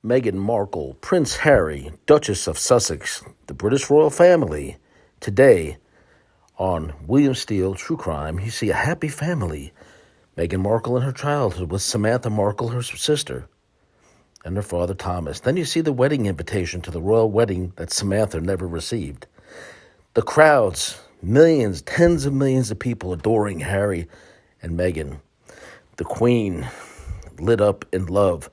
Meghan Markle, Prince Harry, Duchess of Sussex, the British royal family. Today on William Steele True Crime, you see a happy family. Meghan Markle in her childhood with Samantha Markle, her sister, and her father Thomas. Then you see the wedding invitation to the royal wedding that Samantha never received. The crowds, millions, tens of millions of people adoring Harry and Meghan. The Queen lit up in love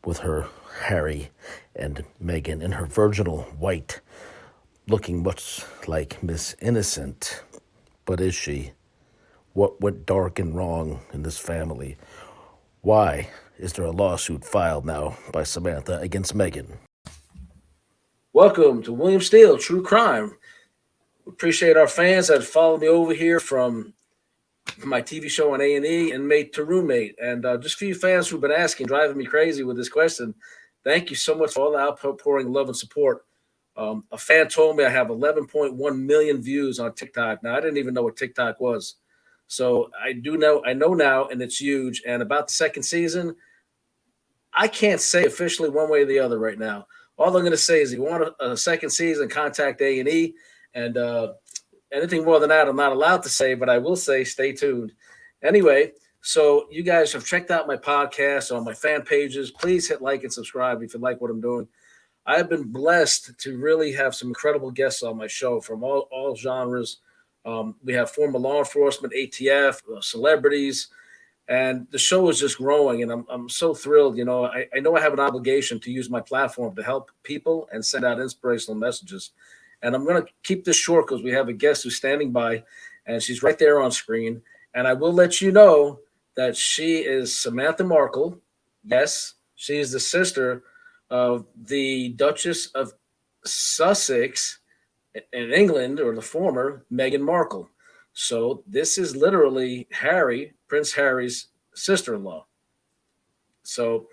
with her Harry and Meghan in her virginal white, looking much like Miss Innocent. But is she? What went dark and wrong in this family? Why is there a lawsuit filed now by Samantha against Meghan? Welcome to William Steele True Crime. We appreciate our fans that follow me over here from my TV show on A&E, Inmate to Roommate. And just for you fans who've been asking, driving me crazy with this question, thank you so much for all the outpouring love and support. A fan told me I have 11.1 million views on TikTok. Now, I didn't even know what TikTok was. So I know now, and it's huge. And about the second season, I can't say officially one way or the other right now. All I'm going to say is if you want a second season, contact A&E. And anything more than that, I'm not allowed to say, but I will say stay tuned. Anyway, so you guys have checked out my podcast on my fan pages. Please hit like and subscribe if you like what I'm doing. I've been blessed to really have some incredible guests on my show from all genres. We have former law enforcement, ATF, celebrities, and the show is just growing, and I'm so thrilled. You know, I know I have an obligation to use my platform to help people and send out inspirational messages. And I'm going to keep this short because we have a guest who's standing by, and she's right there on screen. And I will let you know that she is Samantha Markle. Yes, she is the sister of the Duchess of Sussex in England, or the former Meghan Markle. So this is literally Prince Harry's sister-in-law. So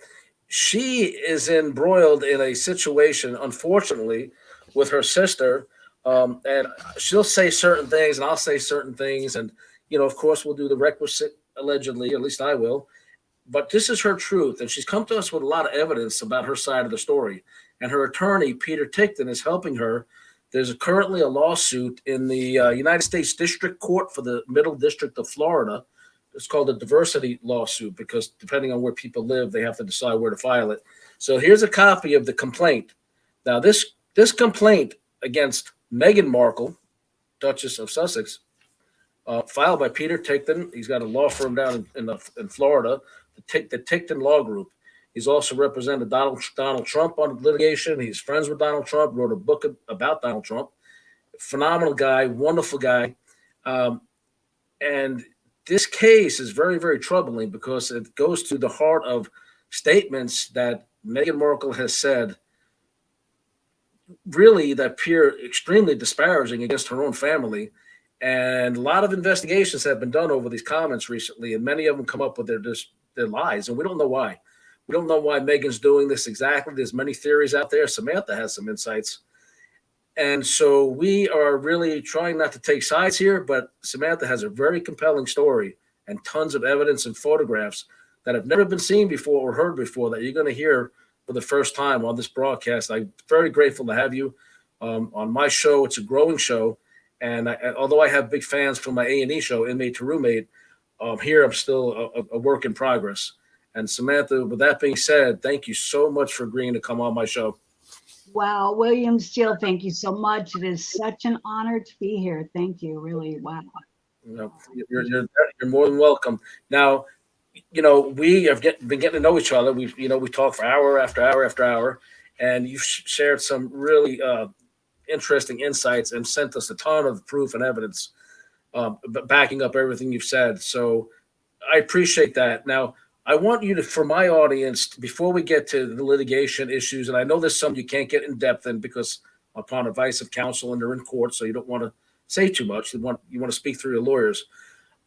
she is embroiled in a situation, unfortunately, with her sister, and she'll say certain things and I'll say certain things, and of course we'll do the requisite, allegedly, at least I will, but this is her truth, and she's come to us with a lot of evidence about her side of the story, and her attorney Peter Ticktin is helping her. There's currently a lawsuit in the United States District Court for the Middle District of Florida. It's called a diversity lawsuit because depending on where people live, they have to decide where to file it. So here's a copy of the complaint. Now this complaint against Meghan Markle, Duchess of Sussex, filed by Peter Ticktin. He's got a law firm down in Florida, the Ticktin Law Group. He's also represented Donald Trump on litigation. He's friends with Donald Trump, wrote a book about Donald Trump. Phenomenal guy, wonderful guy. And this case is very, very troubling because it goes to the heart of statements that Meghan Markle has said really that appear extremely disparaging against her own family. And a lot of investigations have been done over these comments recently, and many of them come up with their lies, and we don't know why. We don't know why Meghan's doing this exactly. There's many theories out there. Samantha has some insights. And so we are really trying not to take sides here, but Samantha has a very compelling story and tons of evidence and photographs that have never been seen before or heard before that you're going to hear for the first time on this broadcast. I'm very grateful to have you on my show. It's a growing show. And although I have big fans from my A&E show, Inmate to Roommate, here I'm still a work in progress. And Samantha, with that being said, thank you so much for agreeing to come on my show. Wow, William Steele, thank you so much. It is such an honor to be here. Thank you, really. Wow. You're more than welcome. Now, we have been getting to know each other. We talk for hour after hour after hour, and you've shared some really interesting insights and sent us a ton of proof and evidence backing up everything you've said. So I appreciate that. Now, I want you to, for my audience, before we get to the litigation issues, and I know there's some you can't get in depth in because upon advice of counsel and they're in court, so you don't want to say too much. You want to speak through your lawyers.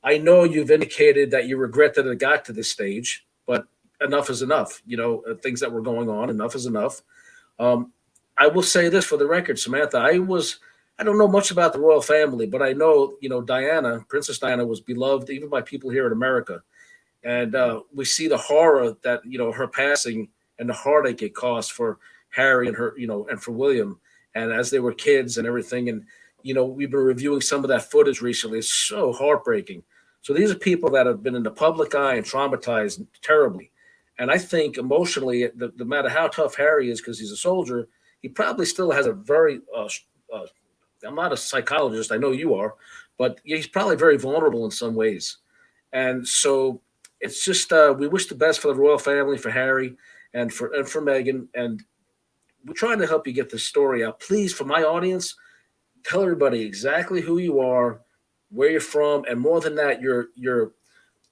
I know you've indicated that you regret that it got to this stage, but enough is enough. Things that were going on, enough is enough. I will say this for the record, Samantha. I don't know much about the royal family, but I know, Diana, Princess Diana, was beloved even by people here in America. And we see the horror that, her passing and the heartache it caused for Harry and her, you know, and for William, and as they were kids and everything. And, you know, we've been reviewing some of that footage recently. It's so heartbreaking. So these are people that have been in the public eye and traumatized terribly. And I think emotionally, no matter how tough Harry is, because he's a soldier, he probably still has a very, I'm not a psychologist, I know you are, but he's probably very vulnerable in some ways. And so it's just, we wish the best for the royal family, for Harry and for Meghan. And we're trying to help you get this story out. Please, for my audience, tell everybody exactly who you are, where you're from, and more than that, your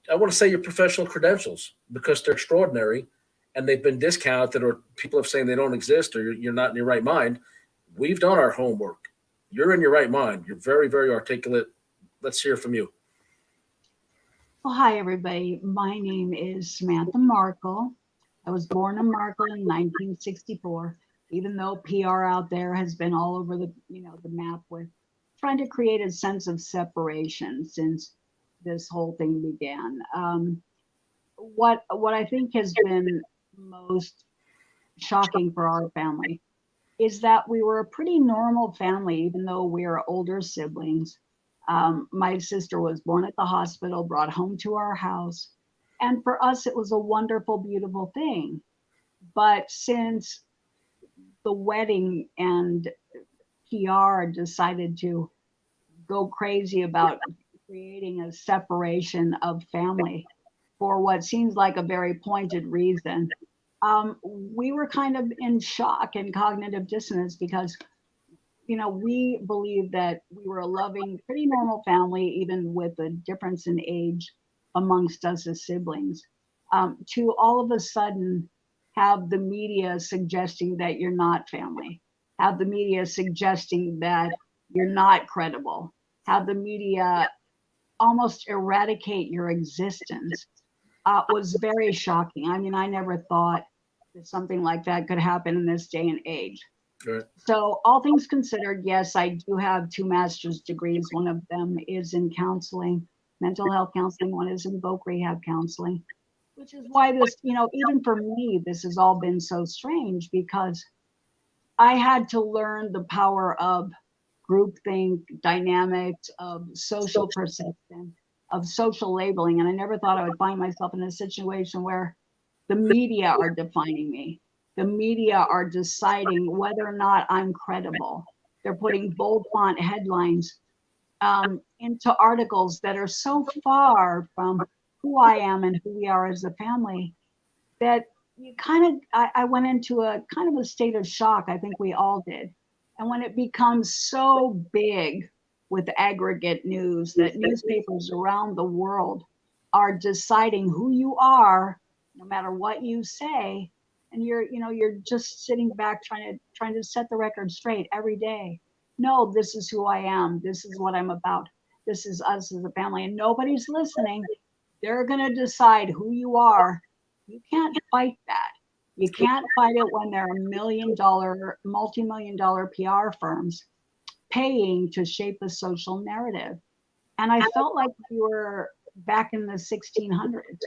I want to say your professional credentials, because they're extraordinary and they've been discounted, or people have saying they don't exist, or you're not in your right mind. We've done our homework. You're in your right mind. You're very, very articulate. Let's hear from you. Well, hi, everybody. My name is Samantha Markle. I was born in Markle in 1964, even though PR out there has been all over the, the map with trying to create a sense of separation since this whole thing began. What I think has been most shocking for our family is that we were a pretty normal family, even though we are older siblings. My sister was born at the hospital, brought home to our house. And for us, it was a wonderful, beautiful thing. But since the wedding and PR decided to go crazy about creating a separation of family for what seems like a very pointed reason, we were kind of in shock and cognitive dissonance because, we believed that we were a loving, pretty normal family, even with a difference in age amongst us as siblings, to all of a sudden have the media suggesting that you're not family, have the media suggesting that you're not credible, have the media almost eradicate your existence, was very shocking. I mean, I never thought that something like that could happen in this day and age. Right. So all things considered, yes, I do have 2 master's degrees. One of them is in counseling, mental health counseling. One is in voc rehab counseling, which is why this, even for me, this has all been so strange because I had to learn the power of groupthink, dynamics, of social perception, of social labeling. And I never thought I would find myself in a situation where the media are defining me. The media are deciding whether or not I'm credible. They're putting bold font headlines into articles that are so far from who I am and who we are as a family that I went into a kind of a state of shock. I think we all did. And when it becomes so big with aggregate news that newspapers around the world are deciding who you are, no matter what you say, and you're just sitting back trying to set the record straight every day. No, this is who I am. This is what I'm about. This is us as a family, and nobody's listening. They're going to decide who you are. You can't fight that. You can't fight it when there are multi-million-dollar PR firms paying to shape a social narrative. And I felt like we were back in the 1600s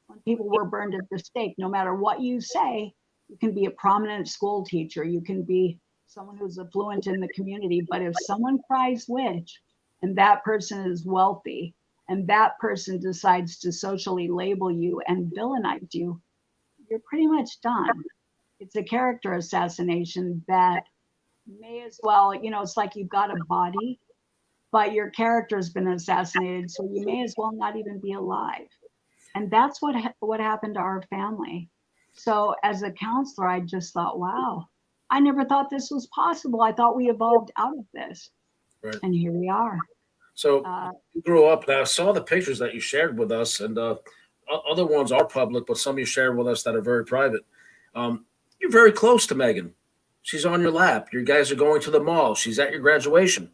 when people were burned at the stake. No matter what you say, you can be a prominent school teacher, you can be someone who's affluent in the community, but if someone cries witch and that person is wealthy and that person decides to socially label you and villainize you, you're pretty much done. It's a character assassination that may as well, it's like you've got a body, but your character's been assassinated, so you may as well not even be alive. And that's what happened to our family. So as a counselor, I just thought, wow, I never thought this was possible. I thought we evolved out of this. Right. And here we are. So you grew up. Now, I saw the pictures that you shared with us, and other ones are public, but some you shared with us that are very private. You're very close to Meghan. She's on your lap. You guys are going to the mall. She's at your graduation.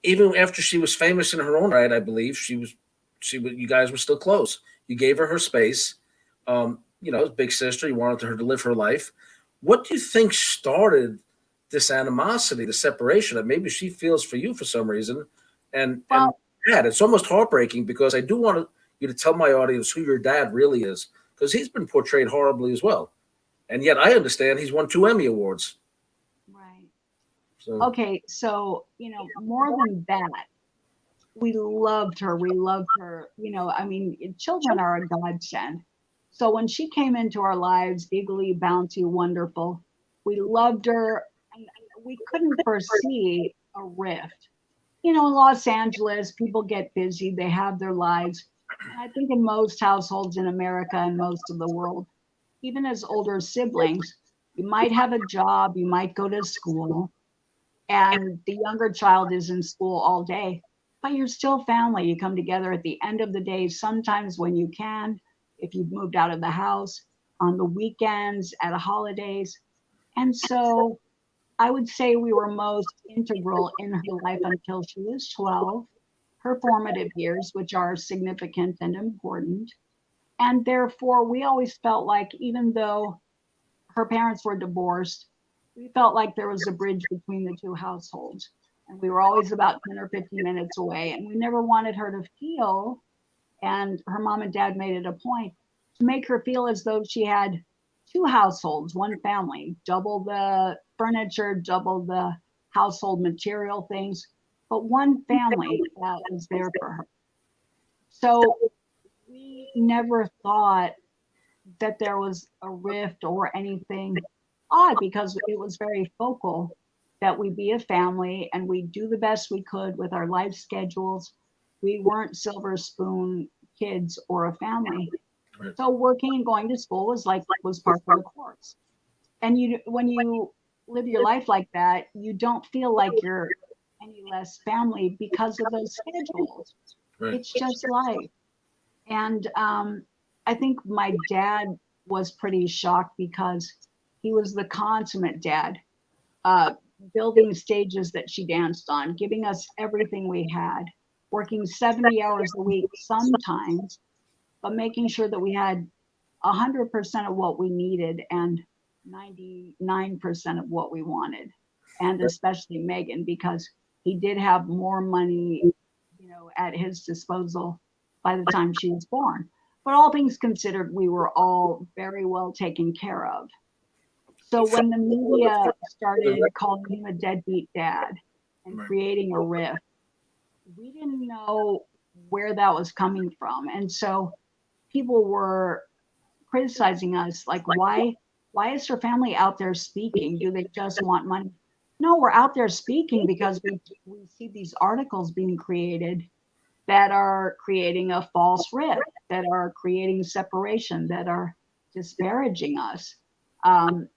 Even after she was famous in her own right, I believe you guys were still close. You gave her space. As big sister, you wanted her to live her life. What do you think started this animosity, the separation that maybe she feels for you for some reason? And it's almost heartbreaking because I do want you to tell my audience who your dad really is, because he's been portrayed horribly as well. and yet I understand he's won 2 Emmy Awards. Right. So Okay, so, more than that, we loved her. We loved her. I mean, children are a godsend. So when she came into our lives, giggly, bouncy, wonderful, we loved her. And we couldn't foresee a rift. In Los Angeles, people get busy, they have their lives. And I think in most households in America and most of the world, even as older siblings, you might have a job, you might go to school, and the younger child is in school all day, but you're still family. You come together at the end of the day, sometimes when you can, if you've moved out of the house, on the weekends, at holidays. And so I would say we were most integral in her life until she was 12, her formative years, which are significant and important. And therefore, we always felt like, even though her parents were divorced, we felt like there was a bridge between the two households. And we were always about 10 or 15 minutes away. And we never wanted her to feel, and her mom and dad made it a point to make her feel as though she had two households, one family, double the furniture, double the household material things, but one family that was there for her. So we never thought that there was a rift or anything odd, because it was very focal that we be a family and we do the best we could with our life schedules. We weren't silver spoon kids or a family. Right. So working and going to school was part of the course. And when you live your life like that, you don't feel like you're any less family because of those schedules. Right. It's just life. And I think my dad was pretty shocked because he was the consummate dad, building stages that she danced on, giving us everything we had, working 70 hours a week sometimes, but making sure that we had 100% of what we needed and 99% of what we wanted. And especially Meghan, because he did have more money, at his disposal by the time she was born. But all things considered, we were all very well taken care of. So when the media started calling him a deadbeat dad and creating a rift, we didn't know where that was coming from. And so people were criticizing us, like, why is her family out there speaking? Do they just want money? No, we're out there speaking because we see these articles being created that are creating a false rift, that are creating separation, that are disparaging us, and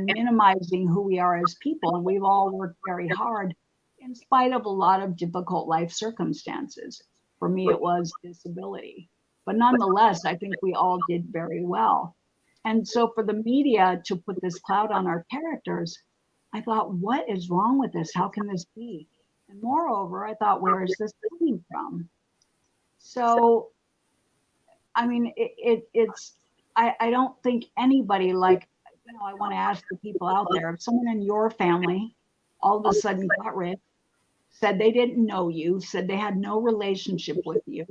minimizing who we are as people. And we've all worked very hard in spite of a lot of difficult life circumstances. For me, it was disability. But nonetheless, I think we all did very well. And so for the media to put this cloud on our characters, I thought, what is wrong with this? How can this be? And moreover, I thought, where is this coming from? So, I mean, I don't think anybody, I want to ask the people out there, if someone in your family all of a sudden got rich, said they didn't know you, said they had no relationship with you,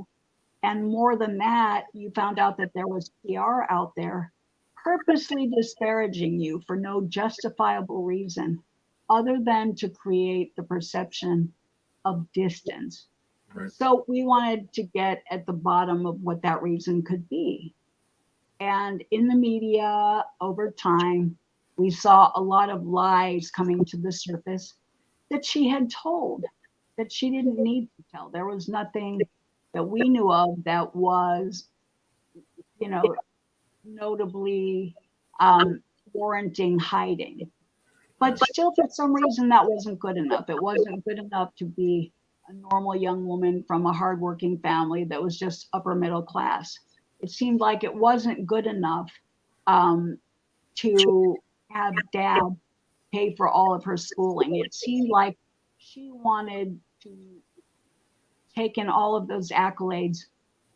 and more than that, you found out that there was PR out there purposely disparaging you for no justifiable reason other than to create the perception of distance. Right. So we wanted to get at the bottom of what that reason could be. And in the media, over time, we saw a lot of lies coming to the surface that she had told, that she didn't need to tell. There was nothing that we knew of that was, notably warranting hiding. But still, for some reason, that wasn't good enough. It wasn't good enough to be a normal young woman from a hardworking family that was just upper middle class. It seemed like it wasn't good enough to have dad pay for all of her schooling. It seemed like she wanted to take in all of those accolades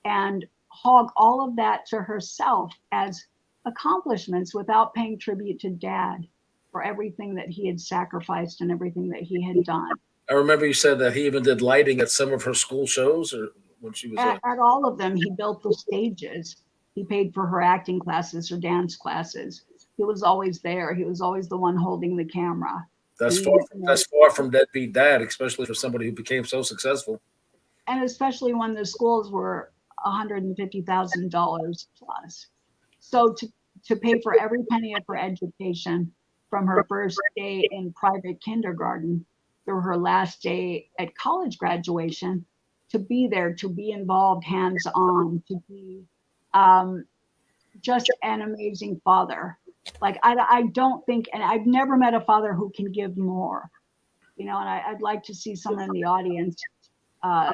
and hog all of that to herself as accomplishments without paying tribute to dad for everything that he had sacrificed and everything that he had done. I remember you said that he even did lighting at some of her school shows, or when she was at all of them. He built the stages. He paid for her acting classes or dance classes. he was always there. He was always the one holding the camera. That's He, far you from, know, that's far from deadbeat dad, especially for somebody who became so successful. and especially when the schools were $150,000 plus. So to pay for every penny of her education from her first day in private kindergarten through her last day at college graduation, to be there, to be involved hands on, to be um, just an amazing father. Like, I don't think, and I've never met a father who can give more, and I'd like to see someone in the audience. Uh,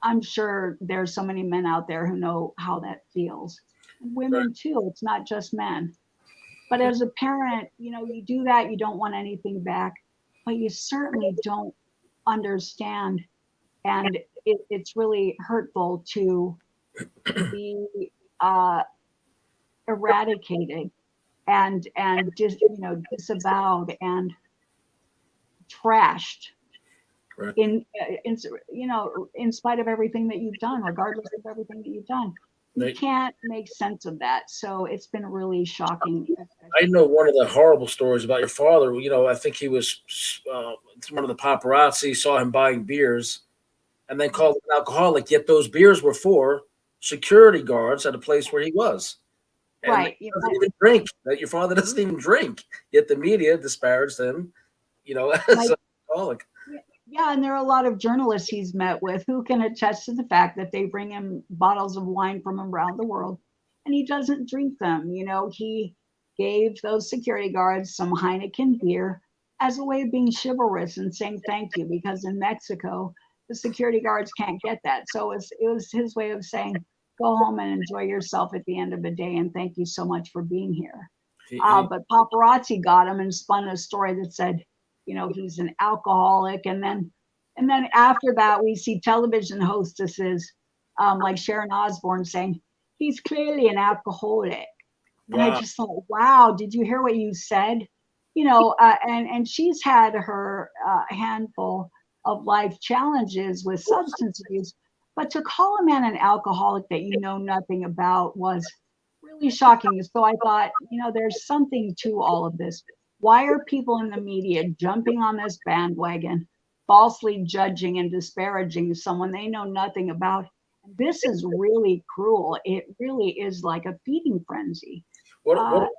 I'm sure there's so many men out there who know how that feels. Right. Women too, it's not just men. But as a parent, you do that, you don't want anything back, but you certainly don't understand. And it's really hurtful to be uh, eradicated and disavowed and trashed Right. in spite of everything that you've done, regardless of everything that you've done. You They, can't make sense of that. So it's been really shocking. I know one of the horrible stories about your father. I think he was one of the paparazzi saw him buying beers and then called him an alcoholic. Yet those beers were for security guards at a place where he was. And Right. he doesn't even drink. That your father doesn't even drink. Yet the media disparaged him, as My, an alcoholic. yeah, and there are a lot of journalists he's met with who can attest to the fact that they bring him bottles of wine from around the world and he doesn't drink them. He gave those security guards some Heineken beer as a way of being chivalrous and saying thank you, because in Mexico, the security guards can't get that. So it was his way of saying, go home and enjoy yourself at the end of the day, and thank you so much for being here. He, But paparazzi got him and spun a story that said, he's an alcoholic. And then after that, we see television hostesses like Sharon Osbourne saying, he's clearly an alcoholic. And I wow. just thought, wow, did you hear what you said? And she's had her handful of life challenges with substance abuse. But to call a man an alcoholic that you know nothing about was really shocking. So I thought, there's something to all of this. Why are people in the media jumping on this bandwagon, falsely judging and disparaging someone they know nothing about? This is really cruel. It really is like a feeding frenzy. What Uh, what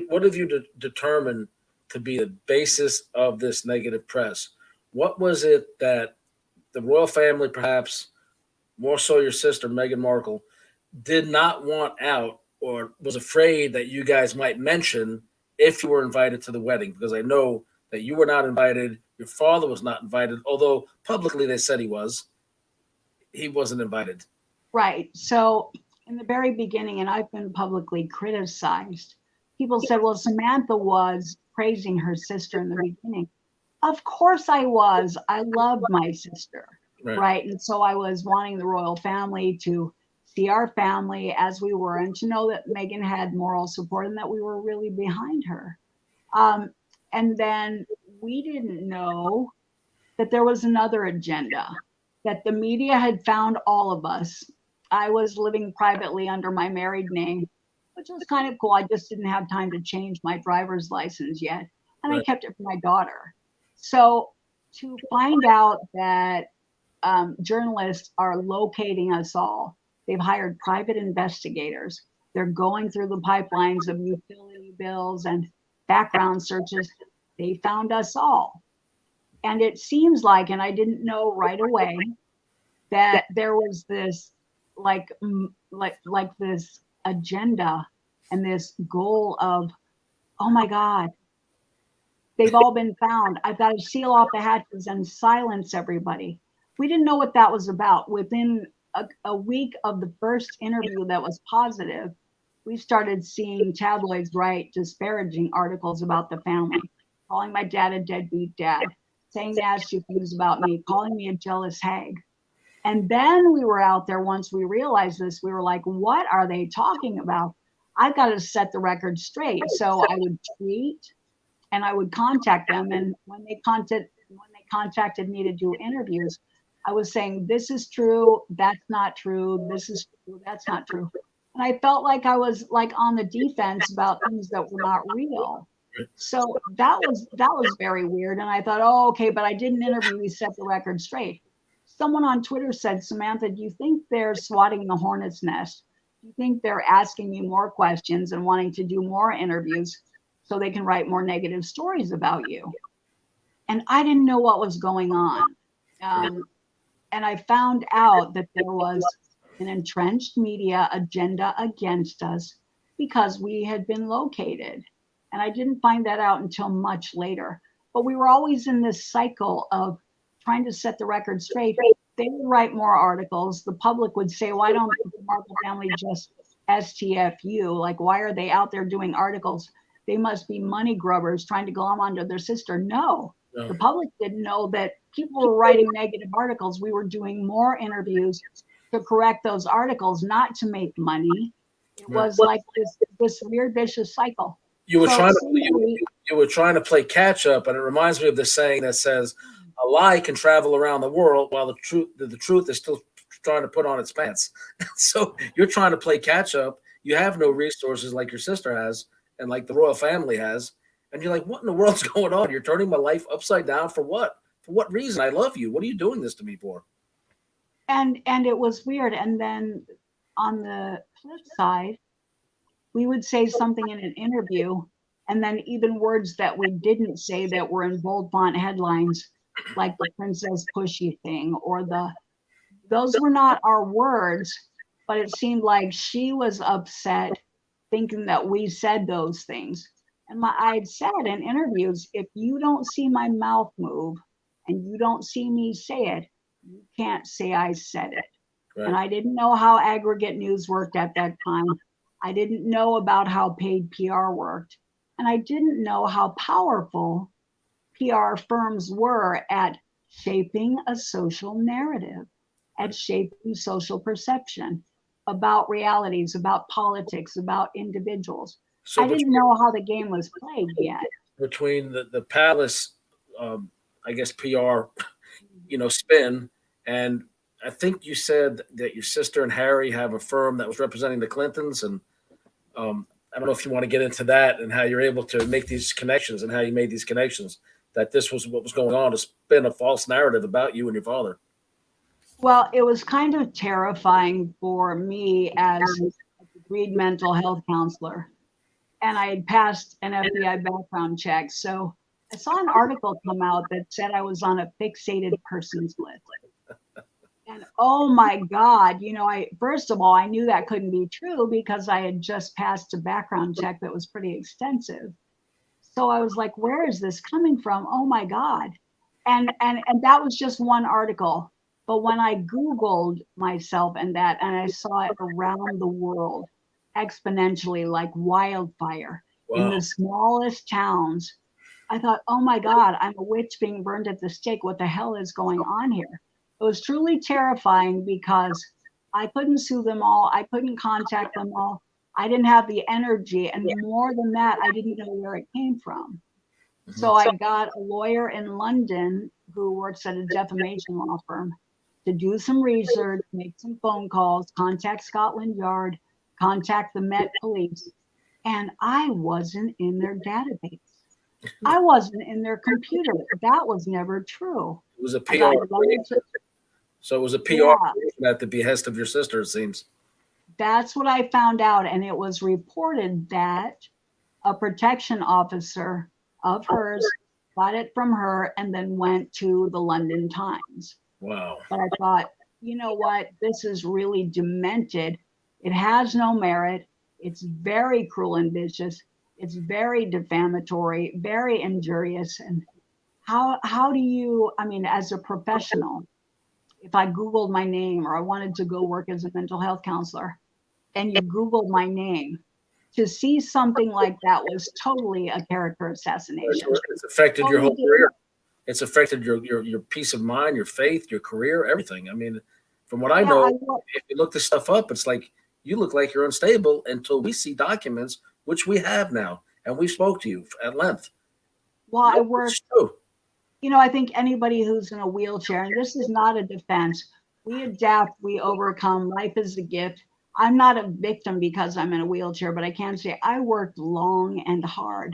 what have you determined to be the basis of this negative press? What was it that the royal family, perhaps more so your sister Meghan Markle, did not want out or was afraid that you guys might mention if you were invited to the wedding? Because I know that you were not invited, your father was not invited, although publicly they said he was. He wasn't invited. right. So in the very beginning, and I've been publicly criticized, people said, well, Samantha was praising her sister in the beginning. Of course I was. I loved my sister, Right. right? And so I was wanting the royal family to see our family as we were and to know that Meghan had moral support and that we were really behind her. Um, and then we didn't know that there was another agenda, that the media had found all of us. I was living privately under my married name, which was kind of cool. I just didn't have time to change my driver's license yet. And I Right. kept it for my daughter. So to find out that journalists are locating us all, they've hired private investigators. They're going through the pipelines of utility bills and background searches. They found us all. And it seems like, and I didn't know right away, that there was this like this agenda and this goal of, oh my God, they've all been found. I've got to seal off the hatches and silence everybody. We didn't know what that was about. Within a week of the first interview that was positive, we started seeing tabloids write disparaging articles about the family, calling my dad a deadbeat dad, saying nasty things about me, calling me a jealous hag. And then we were out there, once we realized this, we were like, what are they talking about? I've got to set the record straight. So I would tweet and I would contact them. And when they contacted me to do interviews, I was saying, this is true, that's not true, this is true, that's not true. And I felt like I was like on the defense about things that were not real. So that was very weird. And I thought, oh, okay, but I did an interview. We set the record straight. Someone on Twitter said, Samantha, do you think they're swatting the hornet's nest? Do you think they're asking you more questions and wanting to do more interviews so they can write more negative stories about you? And I didn't know what was going on. And I found out that there was an entrenched media agenda against us because we had been located. And I didn't find that out until much later. But we were always in this cycle of trying to set the record straight. They would write more articles. The public would say, why don't the Markle family just STFU? Like, why are they out there doing articles? They must be money grubbers trying to glom onto their sister. No, the public didn't know that people were writing negative articles. We were doing more interviews to correct those articles, not to make money. It was like this weird vicious cycle. You were trying to play catch up, and it reminds me of the saying that says, "A lie can travel around the world while the truth is still trying to put on its pants." So you're trying to play catch up. You have no resources like your sister has, and like the royal family has, and you're like, "What in the world's going on? You're turning my life upside down for what? For what reason? I love you. What are you doing this to me for?" And it was weird. And then on the flip side, we would say something in an interview, and then even words that we didn't say that were in bold font headlines, like the princess pushy thing, or those were not our words, but it seemed like she was upset thinking that we said those things. And I'd said in interviews, if you don't see my mouth move and you don't see me say it, you can't say I said it. Right. And I didn't know how aggregate news worked at that time. I didn't know about how paid PR worked. And I didn't know how powerful PR firms were at shaping a social narrative, at shaping social perception about realities, about politics, about individuals. So I didn't know how the game was played yet. Between the palace, I guess, PR, spin, and I think you said that your sister and Harry have a firm that was representing the Clintons, and I don't know if you want to get into that and how you're able to make these connections and how you made these connections, that this was what was going on to spin a false narrative about you and your father. Well, it was kind of terrifying for me as a degreed mental health counselor, and I had passed an FBI background check. So I saw an article come out that said I was on a fixated persons list. And oh my God, first of all, I knew that couldn't be true because I had just passed a background check that was pretty extensive. So I was like, where is this coming from? Oh my God. And that was just one article. But when I Googled myself and I saw it around the world exponentially like wildfire in the smallest towns, I thought, oh my God, I'm a witch being burned at the stake. What the hell is going on here? It was truly terrifying because I couldn't sue them all. I couldn't contact them all. I didn't have the energy. And more than that, I didn't know where it came from. Mm-hmm. So I got a lawyer in London who works at a defamation law firm to do some research, make some phone calls, contact Scotland Yard, contact the Met Police. And I wasn't in their database. I wasn't in their computer. That was never true. It was a PR. So it was a PR at the behest of your sister, it seems. That's what I found out. And it was reported that a protection officer of hers got it from her and then went to the London Times. Wow. But I thought, you know what? This is really demented. It has no merit. It's very cruel and vicious. It's very defamatory, very injurious. And how do you, as a professional, if I Googled my name or I wanted to go work as a mental health counselor and you Googled my name, to see something like that was totally a character assassination. It's affected your whole career. It's affected your peace of mind, your faith, your career, everything. From what I know, if you look this stuff up, it's like you look like you're unstable until we see documents, which we have now, and we spoke to you at length. Well, I work. I think anybody who's in a wheelchair, and this is not a defense, we adapt, we overcome. Life is a gift. I'm not a victim because I'm in a wheelchair, but I can say I worked long and hard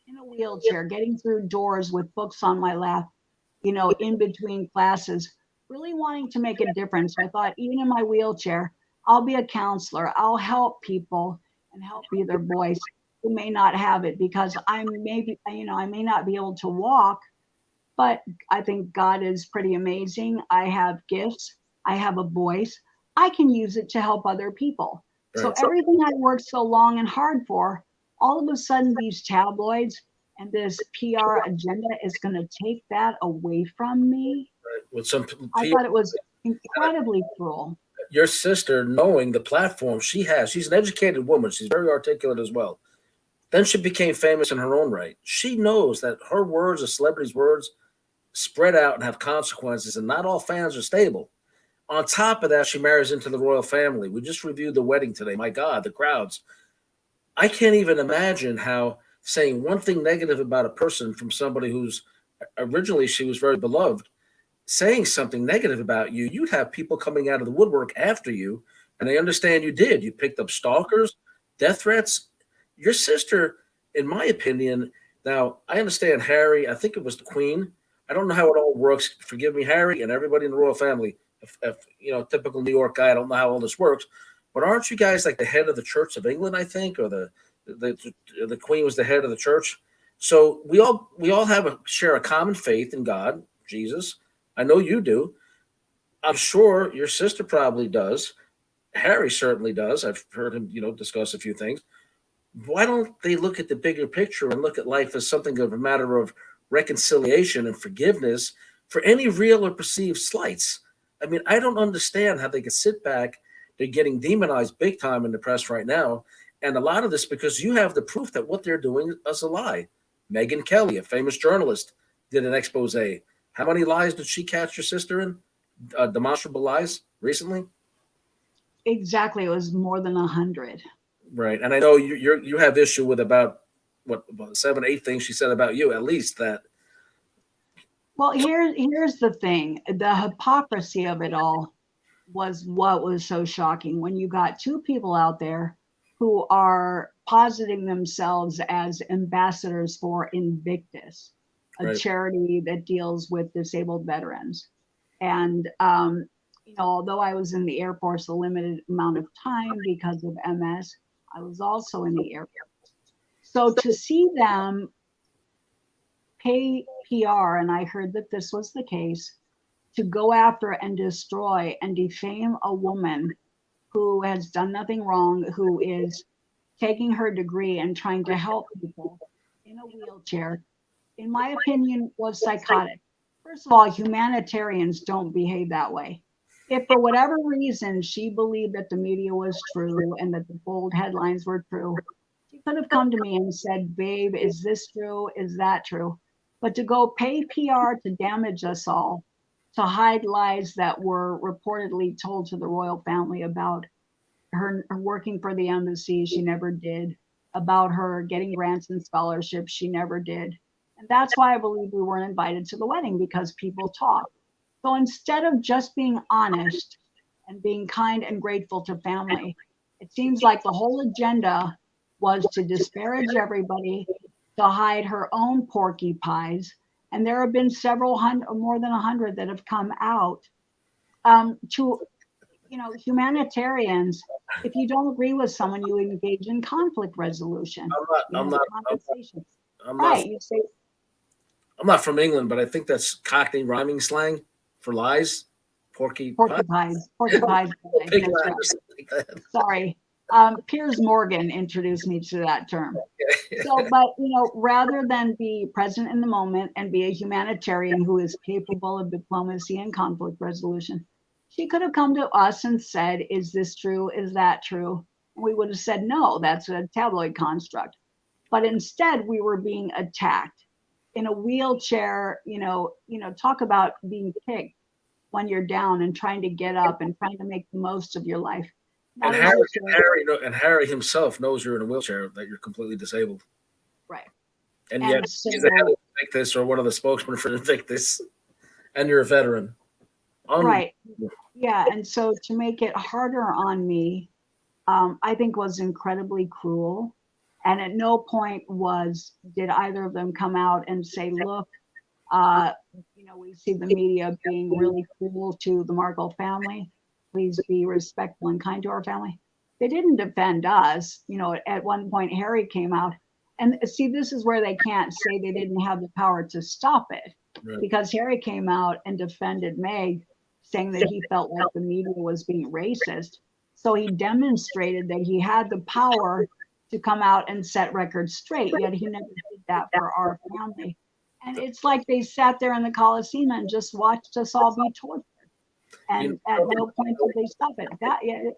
in a wheelchair, getting through doors with books on my lap, in between classes, really wanting to make a difference. I thought, even in my wheelchair, I'll be a counselor. I'll help people and help be their voice who may not have it, because I may not be able to walk, but I think God is pretty amazing. I have gifts. I have a voice. I can use it to help other people. So Right. everything I worked so long and hard for, all of a sudden these tabloids and this PR agenda is going to take that away from me. With some I people, thought it was incredibly cruel. your sister, knowing the platform she has, she's an educated woman. She's very articulate as well. Then she became famous in her own right. She knows that her words, a celebrity's words, spread out and have consequences, and not all fans are stable. On top of that, she marries into the royal family. We just reviewed the wedding today. My God, the crowds. I can't even imagine how saying one thing negative about a person from somebody who's originally she was very beloved, saying something negative about you, you'd have people coming out of the woodwork after you, and I understand you did. You picked up stalkers, death threats. Your sister, in my opinion, now I understand Harry. I think it was the Queen. I don't know how it all works. Forgive me, Harry, and everybody in the royal family. If typical New York guy, I don't know how all this works. But aren't you guys like the head of the Church of England? I think, or the Queen was the head of the church. So we all share a common faith in God, Jesus. I know you do. I'm sure your sister probably does. Harry certainly does. I've heard him, discuss a few things. Why don't they look at the bigger picture and look at life as something of a matter of reconciliation and forgiveness for any real or perceived slights? I mean, I don't understand how they can sit back. They're getting demonized big time in the press right now. And a lot of this because you have the proof that what they're doing is a lie. Megyn Kelly, a famous journalist, did an expose. How many lies did she catch your sister in? Demonstrable lies recently? Exactly. It was more than 100. Right. And I know you have issue with about about 7, 8 things she said about you, at least that. Well, here's the thing. The hypocrisy of it all was what was so shocking, when you got two people out there who are positing themselves as ambassadors for Invictus, a Right. charity that deals with disabled veterans. And, although I was in the Air Force a limited amount of time because of MS, I was also in the Air Force. So to see them pay PR, and I heard that this was the case, to go after and destroy and defame a woman who has done nothing wrong, who is taking her degree and trying to help people in a wheelchair, in my opinion, was psychotic. First of all, humanitarians don't behave that way. If for whatever reason she believed that the media was true and that the bold headlines were true, she could have come to me and said, "Babe, is this true? Is that true?" But to go pay PR to damage us all, to hide lies that were reportedly told to the royal family about her working for the embassy, she never did, about her getting grants and scholarships, she never did. And that's why I believe we weren't invited to the wedding, because people talk. So instead of just being honest and being kind and grateful to family, it seems like the whole agenda was to disparage everybody, to hide her own porcupines. And there have been several hundred, more than 100 that have come out, to, humanitarians. If you don't agree with someone, you engage in conflict resolution. I'm not. You I'm have not. conversations. I'm not. Right. You say, I'm not from England, but I think that's Cockney rhyming slang for lies. Porky pie. porcupines, porcupines. Pig That's right. lies, like that. Sorry. Piers Morgan introduced me to that term. So, but, rather than be present in the moment and be a humanitarian who is capable of diplomacy and conflict resolution, she could have come to us and said, "Is this true? Is that true?" And we would have said, "No, that's a tabloid construct." But instead, we were being attacked in a wheelchair. Talk about being kicked when you're down and trying to get up and trying to make the most of your life. And Not a Harry, wheelchair. and Harry himself knows you're in a wheelchair, that you're completely disabled, Right. and yet And he's the head so, of Invictus or one of the spokesmen for Invictus, and you're a veteran. right. Yeah. And so to make it harder on me, I think was incredibly cruel. And at no point did either of them come out and say, look, we see the media being really cruel to the Markle family. Please be respectful and kind to our family. They didn't defend us. At one point, Harry came out. And see, this is where they can't say they didn't have the power to stop it. Right. Because Harry came out and defended Meg, saying that he felt like the media was being racist. So he demonstrated that he had the power to come out and set records straight, yet he never did that for our family. And it's like they sat there in the Coliseum and just watched us all be tortured. And at no point did they stop it.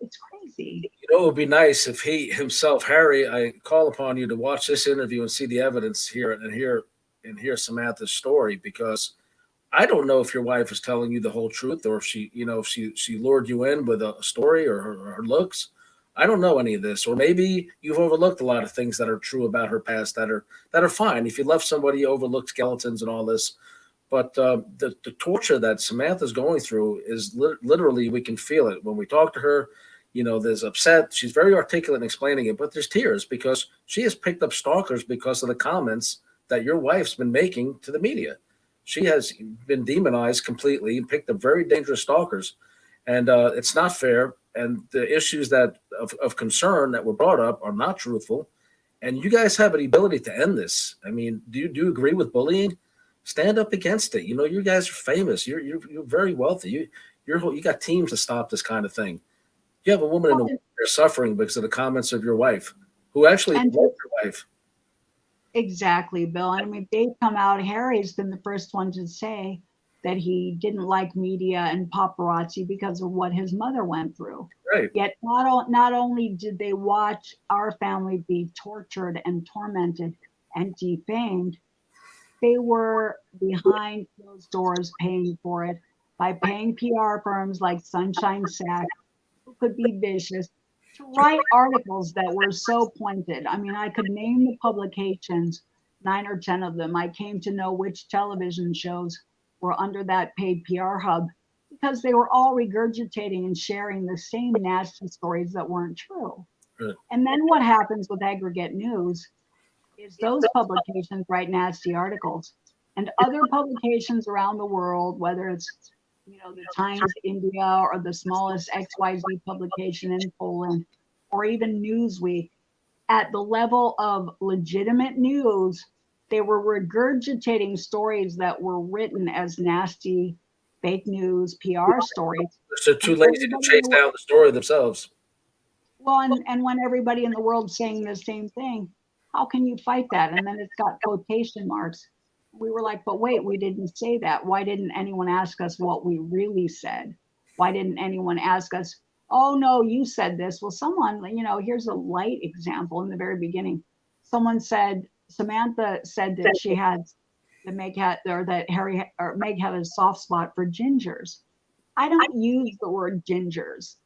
It's crazy. It would be nice if he himself, Harry, I call upon you to watch this interview and see the evidence here and hear Samantha's story, because I don't know if your wife is telling you the whole truth, or if she lured you in with a story or her looks. I don't know any of this, or maybe you've overlooked a lot of things that are true about her past that are fine. If you love somebody, you overlooked skeletons and all this. But the torture that Samantha's going through is literally, we can feel it when we talk to her. There's upset. She's very articulate in explaining it, but there's tears because she has picked up stalkers because of the comments that your wife's been making to the media. She has been demonized completely and picked up very dangerous stalkers. And it's not fair. And the issues that of concern that were brought up are not truthful. And you guys have an ability to end this. I mean, do you agree with bullying? Stand up against it. You guys are famous. You're very wealthy. You got teams to stop this kind of thing. You have a woman in the world that's suffering because of the comments of your wife, who actually loved your wife. Exactly, Bill. I mean, they've come out. Harry's been the first one to say that he didn't like media and paparazzi because of what his mother went through. Right. Yet not only did they watch our family be tortured and tormented and defamed, they were behind closed doors paying for it by paying PR firms like Sunshine Sack, who could be vicious, to write articles that were so pointed. I mean, I could name the publications, 9 or 10 of them. I came to know which television shows were under that paid PR hub because they were all regurgitating and sharing the same nasty stories that weren't true. Right. And then what happens with aggregate news is those publications write nasty articles, and other publications around the world, whether it's the Times India or the smallest XYZ publication in Poland, or even Newsweek, at the level of legitimate news, they were regurgitating stories that were written as nasty fake news PR stories. They're too lazy to chase down the story themselves. Well, and when everybody in the world's saying the same thing, how can you fight that? And then it's got quotation marks. We were like, but wait, we didn't say that. Why didn't anyone ask us what we really said? Why didn't anyone ask us, oh, no, you said this? Well, someone, here's a light example in the very beginning. Someone said, Samantha said that she had, Meg had a soft spot for gingers. I don't use the word gingers.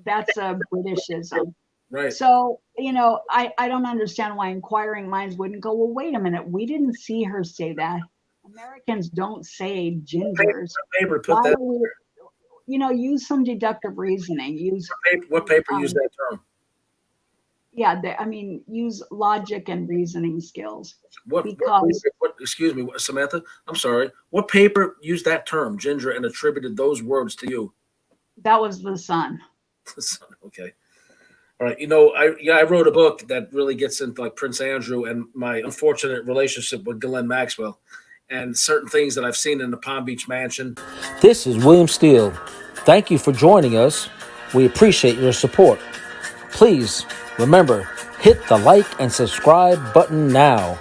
That's a Britishism. Right. So, I don't understand why inquiring minds wouldn't go, well, wait a minute. We didn't see her say that. Americans don't say gingers. Use some deductive reasoning. What paper used that term? Yeah, use logic and reasoning skills. Excuse me, Samantha, I'm sorry. What paper used that term, ginger, and attributed those words to you? That was The Sun. The Sun, okay. All right, I wrote a book that really gets into like Prince Andrew and my unfortunate relationship with Ghislaine Maxwell and certain things that I've seen in the Palm Beach mansion. This is William Steele. Thank you for joining us. We appreciate your support. Please remember, hit the like and subscribe button now.